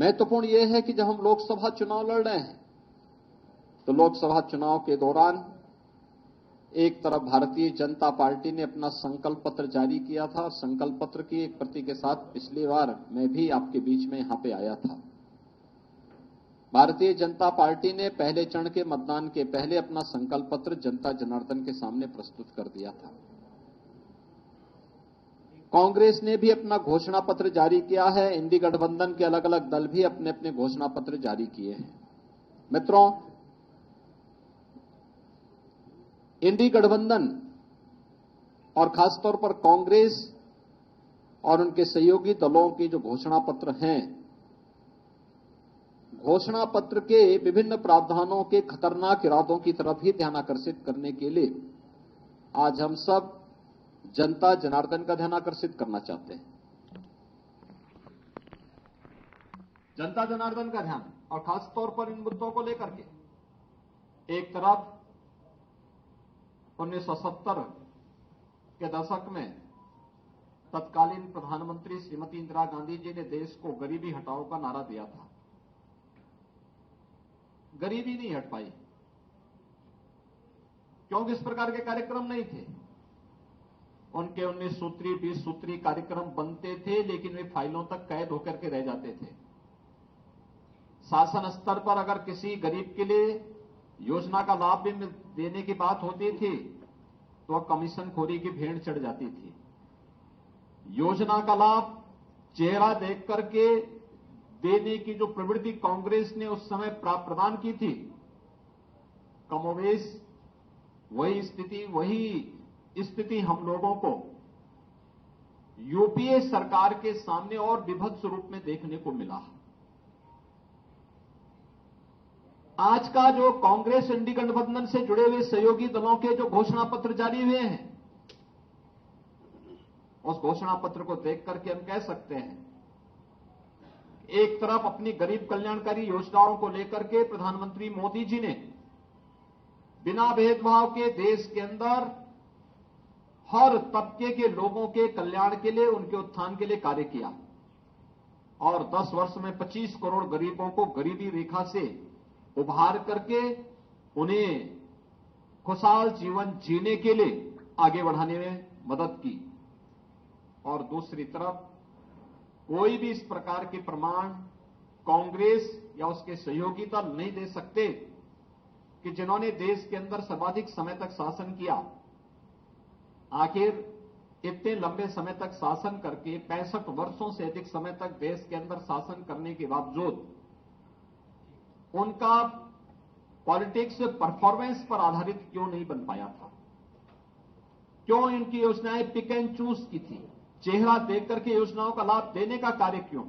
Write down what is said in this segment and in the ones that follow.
महत्वपूर्ण यह है कि जब हम लोकसभा चुनाव लड़ रहे हैं तो लोकसभा चुनाव के दौरान एक तरफ भारतीय जनता पार्टी ने अपना संकल्प पत्र जारी किया था और संकल्प पत्र की एक प्रति के साथ पिछली बार मैं भी आपके बीच में यहां पे आया था। भारतीय जनता पार्टी ने पहले चरण के मतदान के पहले अपना संकल्प पत्र जनता जनार्दन के सामने प्रस्तुत कर दिया था। कांग्रेस ने भी अपना घोषणा पत्र जारी किया है। इंडी गठबंधन के अलग अलग दल भी अपने अपने घोषणा पत्र जारी किए हैं। मित्रों, इंडी गठबंधन और खासतौर पर कांग्रेस और उनके सहयोगी दलों के जो घोषणा पत्र हैं, घोषणा पत्र के विभिन्न प्रावधानों के खतरनाक इरादों की तरफ ही ध्यान आकर्षित करने के लिए आज हम सब जनता जनार्दन का ध्यान आकर्षित करना चाहते हैं। जनता जनार्दन का ध्यान, और खासतौर पर इन मुद्दों को लेकर के एक तरफ 1970 के दशक में तत्कालीन प्रधानमंत्री श्रीमती इंदिरा गांधी जी ने देश को गरीबी हटाओ का नारा दिया था। गरीबी नहीं हट पाई क्योंकि इस प्रकार के कार्यक्रम नहीं थे। उनके 19 सूत्री 20 सूत्री कार्यक्रम बनते थे, लेकिन वे फाइलों तक कैद होकर के रह जाते थे। शासन स्तर पर अगर किसी गरीब के लिए योजना का लाभ भी देने की बात होती थी तो वह कमीशनखोरी की भेंट चढ़ जाती थी। योजना का लाभ चेहरा देख करके देने की जो प्रवृत्ति कांग्रेस ने उस समय प्रदान की थी, कमोवेश वही स्थिति हम लोगों को यूपीए सरकार के सामने और विभत्स रूप में देखने को मिला। आज का जो कांग्रेस इंडी गठबंधन से जुड़े हुए सहयोगी दलों के जो घोषणा पत्र जारी हुए हैं, उस घोषणा पत्र को देख करके हम कह सकते हैं, एक तरफ अपनी गरीब कल्याणकारी योजनाओं को लेकर के प्रधानमंत्री मोदी जी ने बिना भेदभाव के देश के अंदर हर तबके के लोगों के कल्याण के लिए, उनके उत्थान के लिए कार्य किया और 10 वर्ष में 25 करोड़ गरीबों को गरीबी रेखा से उभार करके उन्हें खुशहाल जीवन जीने के लिए आगे बढ़ाने में मदद की। और दूसरी तरफ कोई भी इस प्रकार के प्रमाण कांग्रेस या उसके सहयोगी दल नहीं दे सकते कि जिन्होंने देश के अंदर सर्वाधिक समय तक शासन किया, आखिर इतने लंबे समय तक शासन करके 65 वर्षों से अधिक समय तक देश के अंदर शासन करने के बावजूद उनका पॉलिटिक्स परफॉर्मेंस पर आधारित क्यों नहीं बन पाया था? क्यों इनकी योजनाएं पिक एंड चूज की थी? चेहरा देख करके योजनाओं का लाभ देने का कार्य क्यों?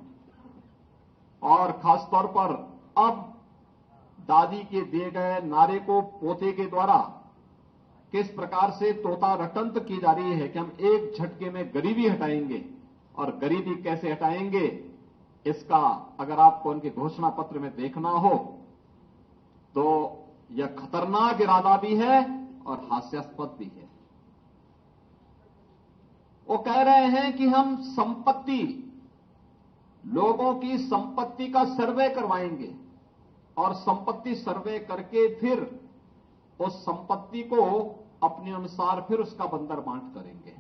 और खासतौर पर अब दादी के दिए गए नारे को पोते के द्वारा किस प्रकार से तोता रटंत की जा रही है कि हम एक झटके में गरीबी हटाएंगे, और गरीबी कैसे हटाएंगे इसका अगर आपको उनके घोषणा पत्र में देखना हो तो यह खतरनाक इरादा भी है और हास्यास्पद भी है। वो कह रहे हैं कि हम लोगों की संपत्ति का सर्वे करवाएंगे और संपत्ति सर्वे करके फिर उस संपत्ति को अपने अनुसार फिर उसका बंदर बांट करेंगे।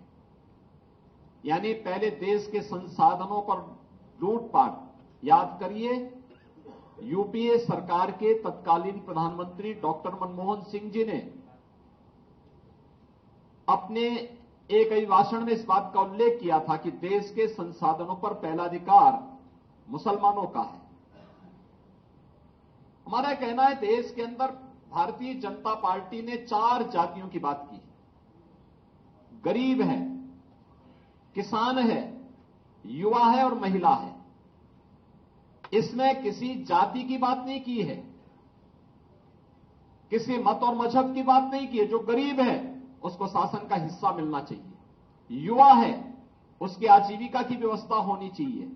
यानी पहले देश के संसाधनों पर लूटपाट। याद करिए, यूपीए सरकार के तत्कालीन प्रधानमंत्री डॉक्टर मनमोहन सिंह जी ने अपने एक अभिभाषण में इस बात का उल्लेख किया था कि देश के संसाधनों पर पहला अधिकार मुसलमानों का है। हमारा कहना है देश के अंदर भारतीय जनता पार्टी ने 4 जातियों की बात की। गरीब है, किसान है, युवा है और महिला है। इसमें किसी जाति की बात नहीं की है, किसी मत और मजहब की बात नहीं की है। जो गरीब है उसको शासन का हिस्सा मिलना चाहिए, युवा है उसकी आजीविका की व्यवस्था होनी चाहिए,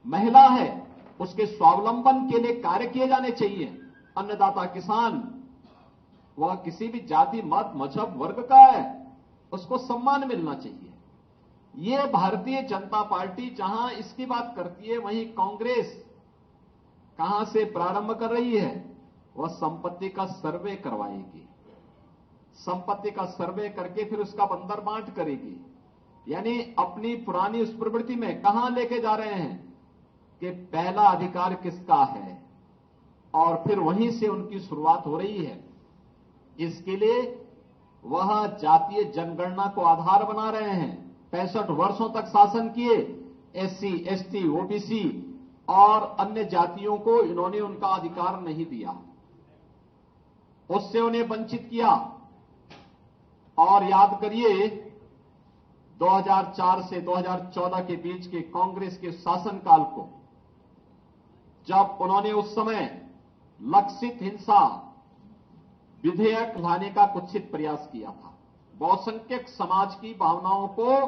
महिला है उसके स्वावलंबन के लिए कार्य किए जाने चाहिए, अन्नदाता किसान वह किसी भी जाति मत मजहब वर्ग का है उसको सम्मान मिलना चाहिए। ये भारतीय जनता पार्टी जहां इसकी बात करती है, वहीं कांग्रेस कहां से प्रारंभ कर रही है? वह संपत्ति का सर्वे करवाएगी। संपत्ति का सर्वे करके फिर उसका बंदर बांट करेगी। यानी अपनी पुरानी उस प्रवृत्ति में कहां लेके जा रहे हैं कि पहला अधिकार किसका है, और फिर वहीं से उनकी शुरुआत हो रही है। इसके लिए वह जातीय जनगणना को आधार बना रहे हैं। 65 वर्षों तक शासन किए, एससी, एसटी, ओबीसी और अन्य जातियों को इन्होंने उनका अधिकार नहीं दिया, उससे उन्हें वंचित किया। और याद करिए 2004 से 2014 के बीच के कांग्रेस के शासनकाल को, जब उन्होंने उस समय लक्षित हिंसा विधेयक लाने का कुत्सित प्रयास किया था। बहुसंख्यक समाज की भावनाओं को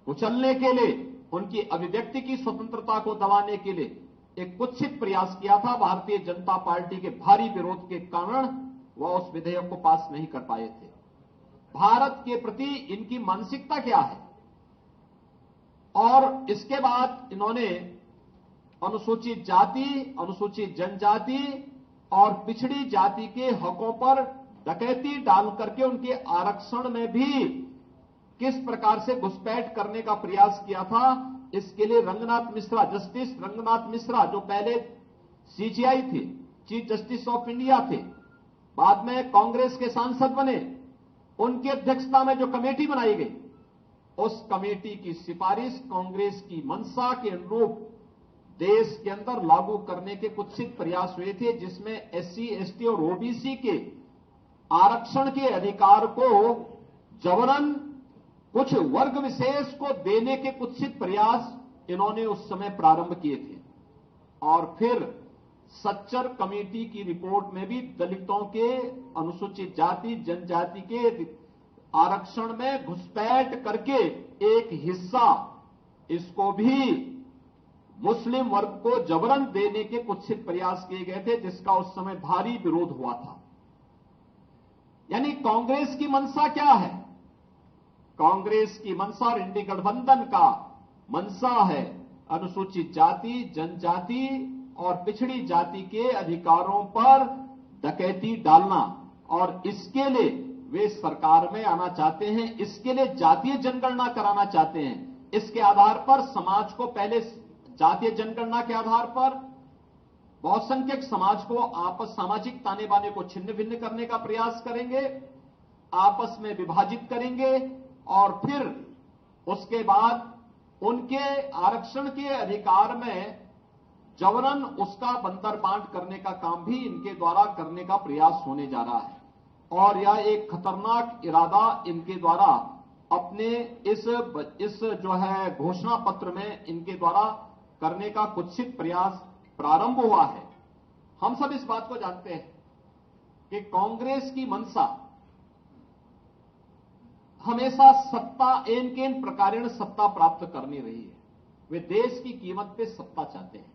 कुचलने के लिए, उनकी अभिव्यक्ति की स्वतंत्रता को दबाने के लिए एक कुत्सित प्रयास किया था। भारतीय जनता पार्टी के भारी विरोध के कारण वह उस विधेयक को पास नहीं कर पाए थे। भारत के प्रति इनकी मानसिकता क्या है? और इसके बाद इन्होंने अनुसूचित जाति, अनुसूचित जनजाति और पिछड़ी जाति के हकों पर डकैती डाल करके उनके आरक्षण में भी किस प्रकार से घुसपैठ करने का प्रयास किया था। इसके लिए रंगनाथ मिश्रा, जस्टिस रंगनाथ मिश्रा, जो पहले सीजीआई थे, चीफ जस्टिस ऑफ इंडिया थे, बाद में कांग्रेस के सांसद बने, उनकी अध्यक्षता में जो कमेटी बनाई गई, उस कमेटी की सिफारिश कांग्रेस की मंशा के अनुरूप देश के अंदर लागू करने के कुत्सित प्रयास हुए थे, जिसमें एससी, एसटी और ओबीसी के आरक्षण के अधिकार को जबरन कुछ वर्ग विशेष को देने के कुत्सित प्रयास इन्होंने उस समय प्रारंभ किए थे। और फिर सच्चर कमेटी की रिपोर्ट में भी दलितों के, अनुसूचित जाति, जनजाति के आरक्षण में घुसपैठ करके एक हिस्सा इसको भी मुस्लिम वर्ग को जबरन देने के कुत्सित प्रयास किए गए थे, जिसका उस समय भारी विरोध हुआ था। यानी कांग्रेस की मंशा क्या है? कांग्रेस की मंशा और इंडी गठबंधन का मंशा है अनुसूचित जाति, जनजाति और पिछड़ी जाति के अधिकारों पर डकैती डालना, और इसके लिए वे सरकार में आना चाहते हैं। इसके लिए जातीय जनगणना कराना चाहते हैं। इसके आधार पर समाज को, पहले जातीय जनगणना के आधार पर बहुसंख्यक समाज को आपस, सामाजिक ताने बाने को छिन्न भिन्न करने का प्रयास करेंगे, आपस में विभाजित करेंगे, और फिर उसके बाद उनके आरक्षण के अधिकार में जबरन उसका बंदर बांट करने का काम भी इनके द्वारा करने का प्रयास होने जा रहा है। और यह एक खतरनाक इरादा इनके द्वारा अपने इस जो है घोषणा पत्र में इनके द्वारा करने का कुत्सित प्रयास प्रारंभ हुआ है। हम सब इस बात को जानते हैं कि कांग्रेस की मंशा हमेशा सत्ता, एन केन प्रकारेण सत्ता प्राप्त करनी रही है। वे देश की कीमत पे सत्ता चाहते हैं।